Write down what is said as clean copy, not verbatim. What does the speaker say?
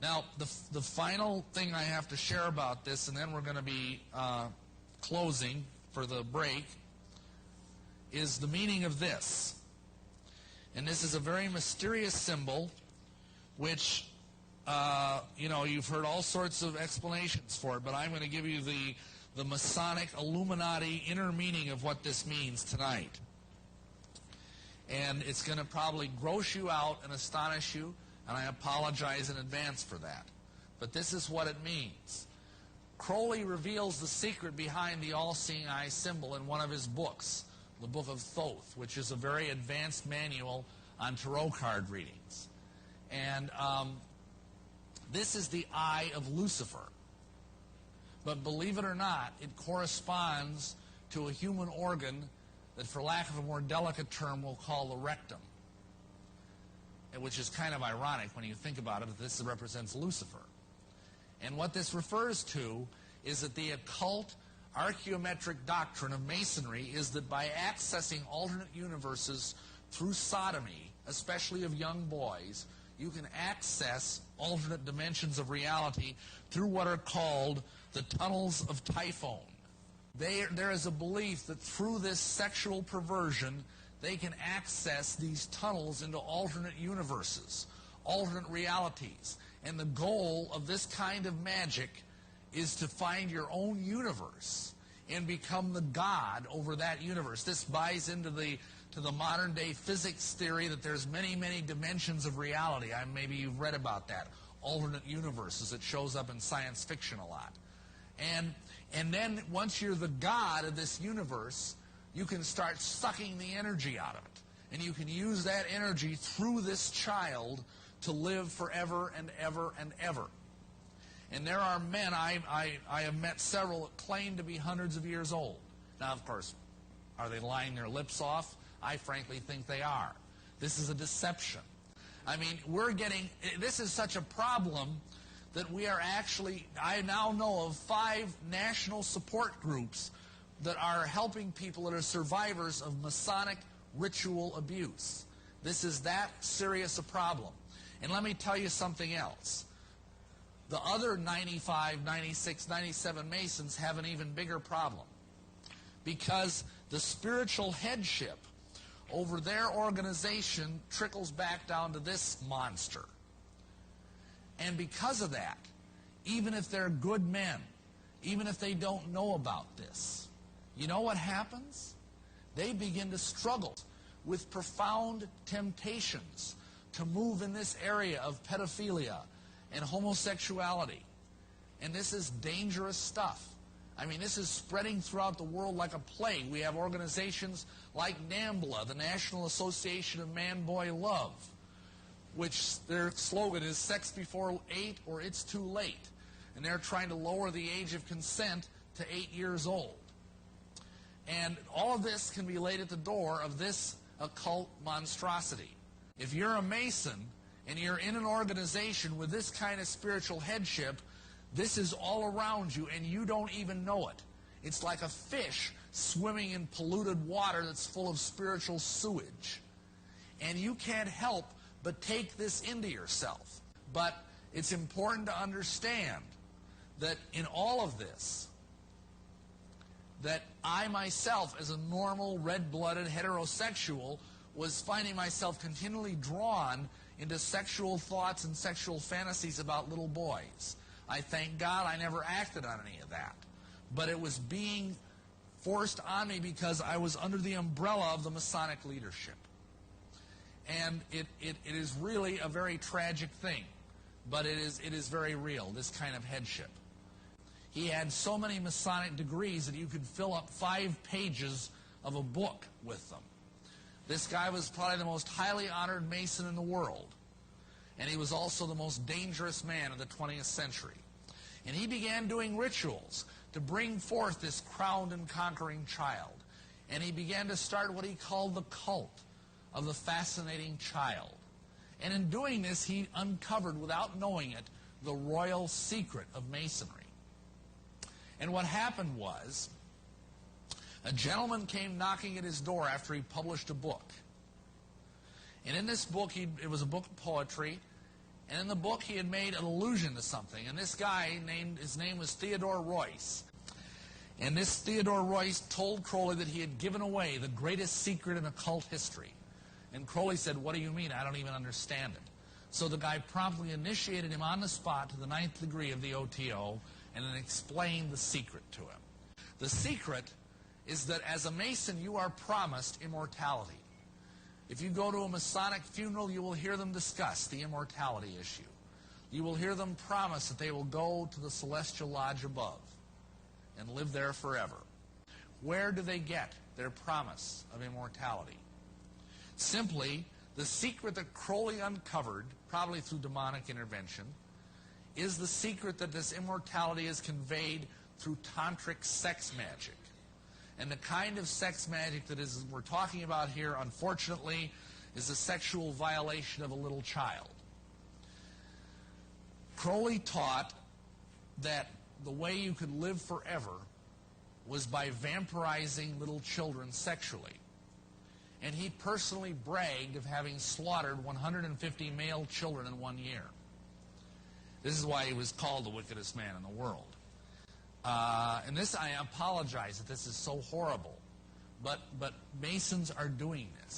Now, the final thing I have to share about this, and then we're going to be closing for the break, is the meaning of this. And this is a very mysterious symbol, which, you've heard all sorts of explanations for it, but I'm going to give you the Masonic Illuminati inner meaning of what this means tonight. And it's going to probably gross you out and astonish you, and I apologize in advance for that. But this is what it means. Crowley reveals the secret behind the all-seeing eye symbol in one of his books, the Book of Thoth, which is a very advanced manual on tarot card readings. And this is the eye of Lucifer. But believe it or not, it corresponds to a human organ that, for lack of a more delicate term, we'll call the rectum. Which is kind of ironic when you think about it, that this represents Lucifer. And what this refers to is that the occult archaeometric doctrine of Masonry is that by accessing alternate universes through sodomy, especially of young boys, you can access alternate dimensions of reality through what are called the tunnels of Typhon. There is a belief that through this sexual perversion, they can access these tunnels into alternate universes, alternate realities. And the goal of this kind of magic is to find your own universe and become the god over that universe. This buys into the modern day physics theory that there's many, many dimensions of reality. Maybe you've read about that. Alternate universes. It shows up in science fiction a lot. And then once you're the god of this universe, you can start sucking the energy out of it. And you can use that energy through this child to live forever and ever and ever. And there are men, I have met several that claim to be hundreds of years old. Now, of course, are they lying their lips off? I frankly think they are. This is a deception. I mean, this is such a problem that we are actually, I now know of 5 national support groups that are helping people that are survivors of Masonic ritual abuse. This is that serious a problem. And let me tell you something else. The other 95, 96, 97 Masons have an even bigger problem. Because the spiritual headship over their organization trickles back down to this monster. And because of that, even if they're good men, even if they don't know about this, you know what happens? They begin to struggle with profound temptations to move in this area of pedophilia and homosexuality. And this is dangerous stuff. I mean, this is spreading throughout the world like a plague. We have organizations like NAMBLA, the National Association of Man-Boy Love, which their slogan is sex before 8 or it's too late. And they're trying to lower the age of consent to 8 years old. And all of this can be laid at the door of this occult monstrosity. If you're a Mason and you're in an organization with this kind of spiritual headship, this is all around you and you don't even know it. It's like a fish swimming in polluted water that's full of spiritual sewage. And you can't help but take this into yourself. But it's important to understand that in all of this, that I myself, as a normal, red-blooded heterosexual, was finding myself continually drawn into sexual thoughts and sexual fantasies about little boys. I thank God I never acted on any of that. But it was being forced on me because I was under the umbrella of the Masonic leadership. And it is really a very tragic thing. But it is very real, this kind of headship. He had so many Masonic degrees that you could fill up 5 pages of a book with them. This guy was probably the most highly honored Mason in the world. And he was also the most dangerous man of the 20th century. And he began doing rituals to bring forth this crowned and conquering child. And he began to start what he called the cult of the fascinating child. And in doing this, he uncovered, without knowing it, the royal secret of Masonry. And what happened was, a gentleman came knocking at his door after he published a book. And in this book, it was a book of poetry, And in the book, he had made an allusion to something. And this guy, his name was Theodore Royce. And this Theodore Royce told Crowley that he had given away the greatest secret in occult history. And Crowley said, "What do you mean? I don't even understand it." So the guy promptly initiated him on the spot to the 9th degree of the OTO and then explained the secret to him. The secret is that as a Mason, you are promised immortality. If you go to a Masonic funeral, you will hear them discuss the immortality issue. You will hear them promise that they will go to the celestial lodge above and live there forever. Where do they get their promise of immortality? Simply, the secret that Crowley uncovered, probably through demonic intervention, is the secret that this immortality is conveyed through tantric sex magic. And the kind of sex magic that we're talking about here, unfortunately, is a sexual violation of a little child. Crowley taught that the way you could live forever was by vampirizing little children sexually. And he personally bragged of having slaughtered 150 male children in 1 year. This is why he was called the wickedest man in the world. And this, I apologize that this is so horrible, but Masons are doing this.